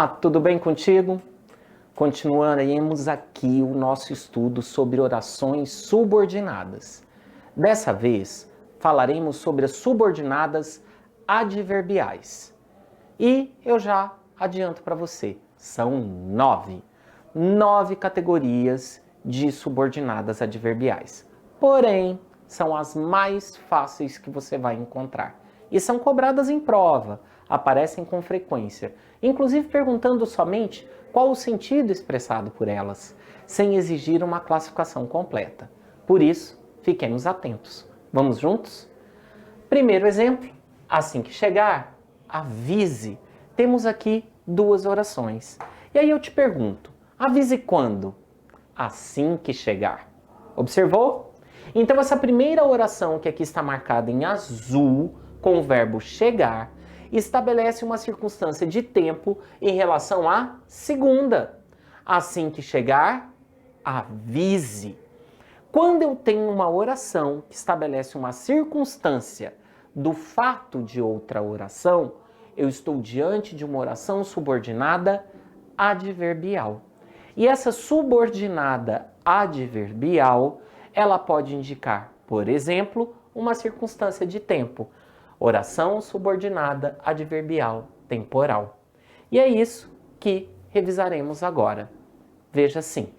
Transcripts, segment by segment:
Olá, tudo bem contigo? Continuaremos aqui o nosso estudo sobre orações subordinadas. Dessa vez, falaremos sobre as subordinadas adverbiais. E eu já adianto para você, são 9 categorias de subordinadas adverbiais. Porém, são as mais fáceis que você vai encontrar. E são cobradas em prova, aparecem com frequência, inclusive perguntando somente qual o sentido expressado por elas, sem exigir uma classificação completa. Por isso, fiquemos atentos. Vamos juntos? Primeiro exemplo, assim que chegar, avise. Temos aqui 2 orações. E aí eu te pergunto, avise quando? Assim que chegar. Observou? Então essa primeira oração que aqui está marcada em azul, com o verbo chegar, estabelece uma circunstância de tempo em relação à segunda. Assim que chegar, avise. Quando eu tenho uma oração que estabelece uma circunstância do fato de outra oração, eu estou diante de uma oração subordinada adverbial. E essa subordinada adverbial, ela pode indicar, por exemplo, uma circunstância de tempo. Oração subordinada adverbial temporal. E é isso que revisaremos agora. Veja assim.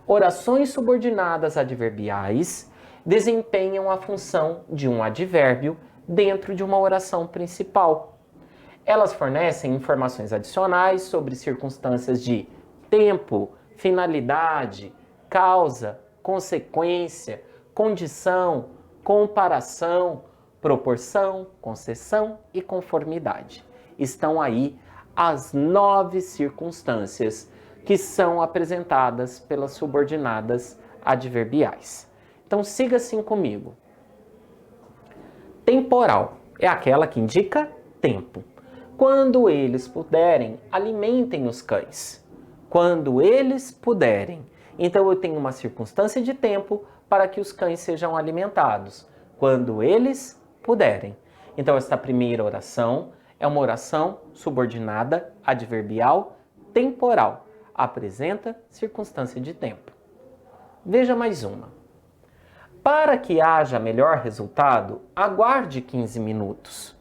Orações subordinadas adverbiais desempenham a função de um advérbio dentro de uma oração principal. Elas fornecem informações adicionais sobre circunstâncias de tempo, finalidade, causa, consequência, condição, comparação, proporção, concessão e conformidade. Estão aí as 9 circunstâncias que são apresentadas pelas subordinadas adverbiais. Então siga assim comigo. Temporal é aquela que indica tempo. Quando eles puderem, alimentem os cães. Quando eles puderem. Então eu tenho uma circunstância de tempo para que os cães sejam alimentados. Quando eles puderem. Então esta primeira oração é uma oração subordinada adverbial temporal. Apresenta circunstância de tempo. Veja mais uma. Para que haja melhor resultado, aguarde 15 minutos.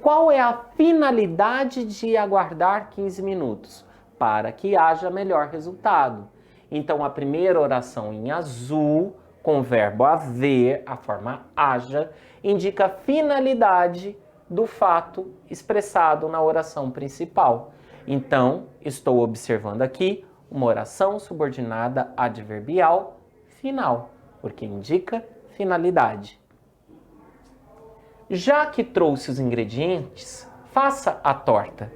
Qual é a finalidade de aguardar 15 minutos? Para que haja melhor resultado. Então a primeira oração em azul, com o verbo haver, a forma haja, indica a finalidade do fato expressado na oração principal. Então, estou observando aqui uma oração subordinada adverbial final, porque indica finalidade. Já que trouxe os ingredientes, faça a torta.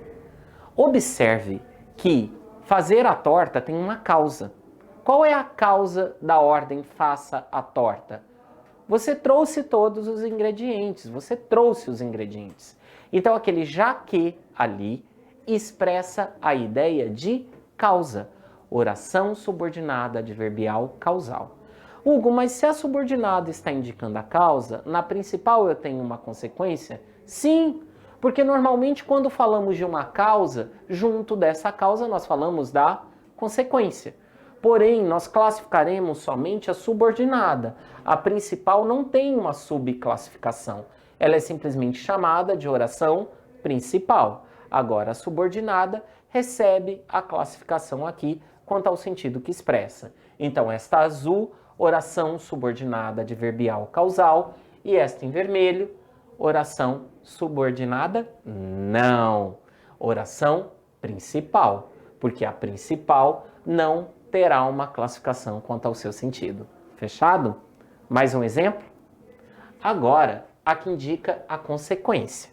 Observe que fazer a torta tem uma causa. Qual é a causa da ordem faça a torta? Você trouxe todos os ingredientes, você trouxe os ingredientes. Então aquele já que ali expressa a ideia de causa. Oração subordinada adverbial causal. Hugo, mas se a subordinada está indicando a causa, na principal eu tenho uma consequência? Sim, porque normalmente quando falamos de uma causa, junto dessa causa nós falamos da consequência. Porém, nós classificaremos somente a subordinada. A principal não tem uma subclassificação. Ela é simplesmente chamada de oração principal. Agora, a subordinada recebe a classificação aqui quanto ao sentido que expressa. Então, esta azul, oração subordinada adverbial causal, e esta em vermelho, oração subordinada não. Oração principal, porque a principal não terá uma classificação quanto ao seu sentido. Fechado? Mais um exemplo? Agora, a que indica a consequência.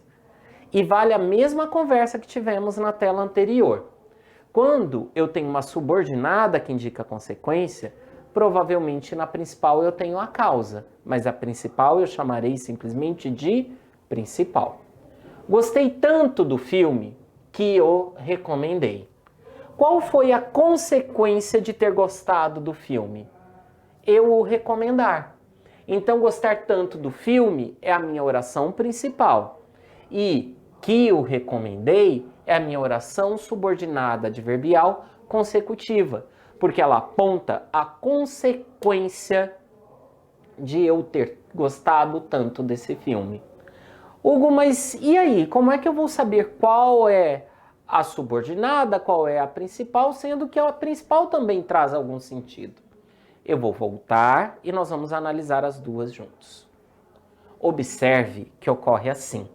E vale a mesma conversa que tivemos na tela anterior. Quando eu tenho uma subordinada que indica a consequência, provavelmente na principal eu tenho a causa, mas a principal eu chamarei simplesmente de principal. Gostei tanto do filme que o recomendei. Qual foi a consequência de ter gostado do filme? Eu o recomendar. Então, gostar tanto do filme é a minha oração principal. E que o recomendei é a minha oração subordinada adverbial consecutiva, porque ela aponta a consequência de eu ter gostado tanto desse filme. Hugo, mas e aí? Como é que eu vou saber qual é a subordinada, qual é a principal, sendo que a principal também traz algum sentido? Eu vou voltar e nós vamos analisar as duas juntos. Observe que ocorre assim.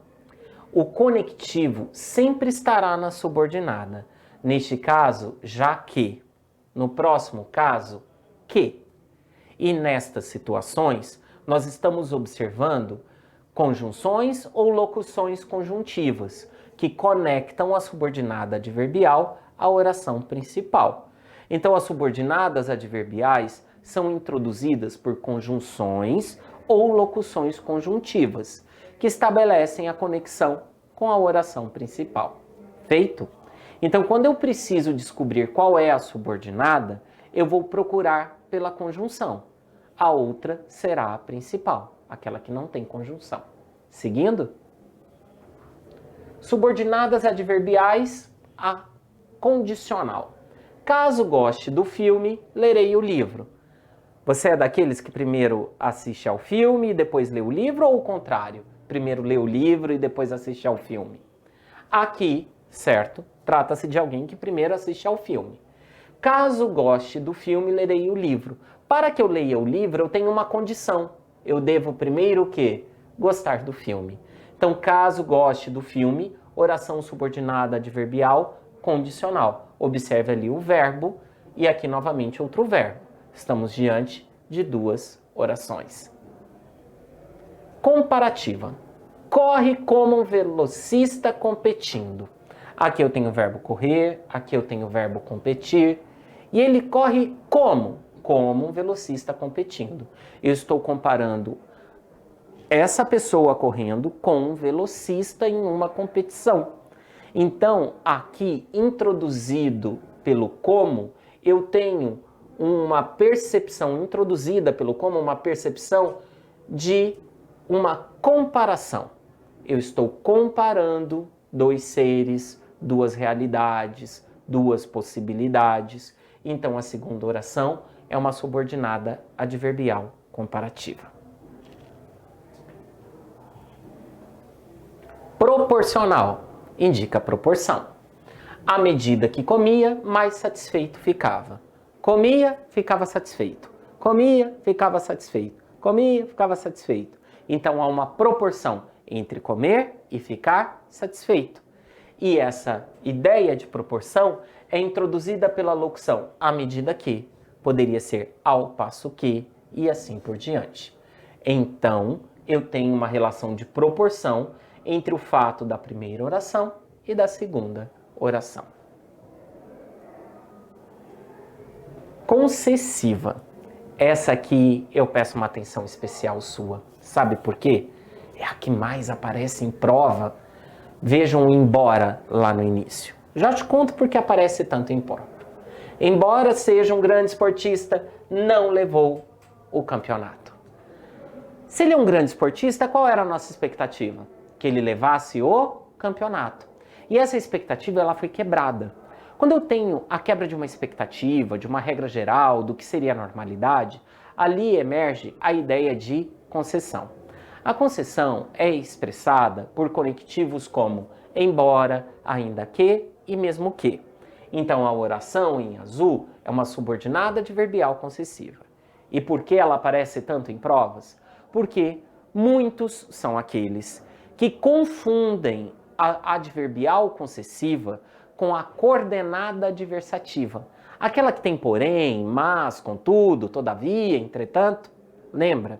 O conectivo sempre estará na subordinada. Neste caso, já que. No próximo caso, que. E nestas situações, nós estamos observando conjunções ou locuções conjuntivas que conectam a subordinada adverbial à oração principal. Então, as subordinadas adverbiais são introduzidas por conjunções ou locuções conjuntivas que estabelecem a conexão com a oração principal. Feito? Então, quando eu preciso descobrir qual é a subordinada, eu vou procurar pela conjunção. A outra será a principal, aquela que não tem conjunção. Seguindo? Subordinadas adverbiais a condicional. Caso goste do filme, lerei o livro. Você é daqueles que primeiro assiste ao filme e depois lê o livro, ou o contrário? Primeiro lê o livro e depois assiste ao filme? Aqui, certo, trata-se de alguém que primeiro assiste ao filme. Caso goste do filme, lerei o livro. Para que eu leia o livro, eu tenho uma condição. Eu devo primeiro o quê? Gostar do filme. Então, caso goste do filme, oração subordinada adverbial condicional. Observe ali o verbo e aqui novamente outro verbo. Estamos diante de duas orações. Comparativa. Corre como um velocista competindo. Aqui eu tenho o verbo correr, aqui eu tenho o verbo competir. E ele corre como? Como um velocista competindo. Eu estou comparando essa pessoa correndo com um velocista em uma competição. Então, aqui, introduzido pelo como, eu tenho uma percepção, introduzida pelo como, uma percepção de uma comparação. Eu estou comparando dois seres, duas realidades, duas possibilidades. Então, a segunda oração é uma subordinada adverbial comparativa. Proporcional indica proporção. À medida que comia, mais satisfeito ficava. Comia, ficava satisfeito. Comia, ficava satisfeito. Comia, ficava satisfeito. Então, há uma proporção entre comer e ficar satisfeito. E essa ideia de proporção é introduzida pela locução à medida que, poderia ser ao passo que, e assim por diante. Então, eu tenho uma relação de proporção entre o fato da primeira oração e da segunda oração. Concessiva. Essa aqui eu peço uma atenção especial sua. Sabe por quê? É a que mais aparece em prova. Vejam o embora lá no início. Já te conto porque aparece tanto em prova. Embora seja um grande esportista, não levou o campeonato. Se ele é um grande esportista, qual era a nossa expectativa? Que ele levasse o campeonato. E essa expectativa ela foi quebrada. Quando eu tenho a quebra de uma expectativa, de uma regra geral, do que seria a normalidade, ali emerge a ideia de concessão. A concessão é expressada por conectivos como embora, ainda que e mesmo que. Então a oração em azul é uma subordinada adverbial concessiva. E por que ela aparece tanto em provas? Porque muitos são aqueles que confundem a adverbial concessiva com a coordenada adversativa. Aquela que tem porém, mas, contudo, todavia, entretanto. Lembra?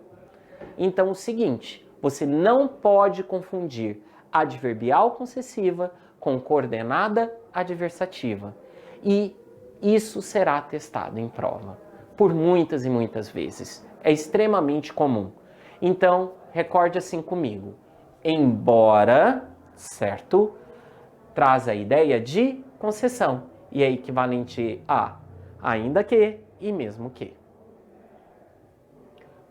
Então, o seguinte, você não pode confundir adverbial concessiva com coordenada adversativa. E isso será testado em prova por muitas e muitas vezes. É extremamente comum. Então, recorde assim comigo. Embora, certo, traz a ideia de concessão e é equivalente a ainda que e mesmo que.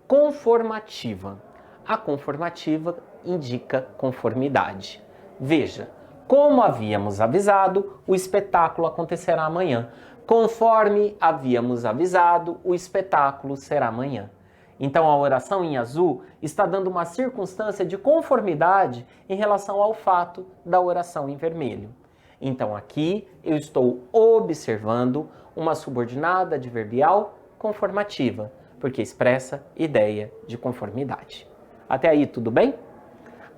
Conformativa. A conformativa indica conformidade. Veja, como havíamos avisado, o espetáculo acontecerá amanhã. Conforme havíamos avisado, o espetáculo será amanhã. Então a oração em azul está dando uma circunstância de conformidade em relação ao fato da oração em vermelho. Então aqui eu estou observando uma subordinada adverbial conformativa, porque expressa ideia de conformidade. Até aí, tudo bem?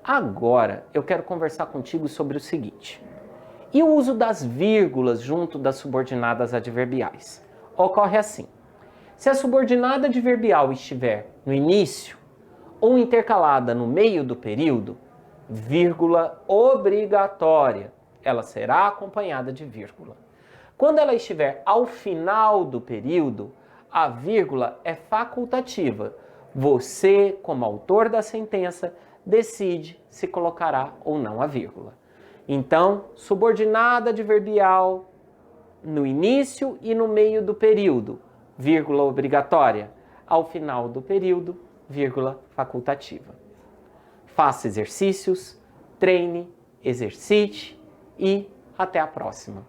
Agora eu quero conversar contigo sobre o seguinte. E o uso das vírgulas junto das subordinadas adverbiais? Ocorre assim. Se a subordinada adverbial estiver no início ou intercalada no meio do período, vírgula obrigatória, ela será acompanhada de vírgula. Quando ela estiver ao final do período, a vírgula é facultativa. Você, como autor da sentença, decide se colocará ou não a vírgula. Então, subordinada adverbial no início e no meio do período, vírgula obrigatória. Ao final do período, vírgula facultativa. Faça exercícios, treine, exercite e até a próxima.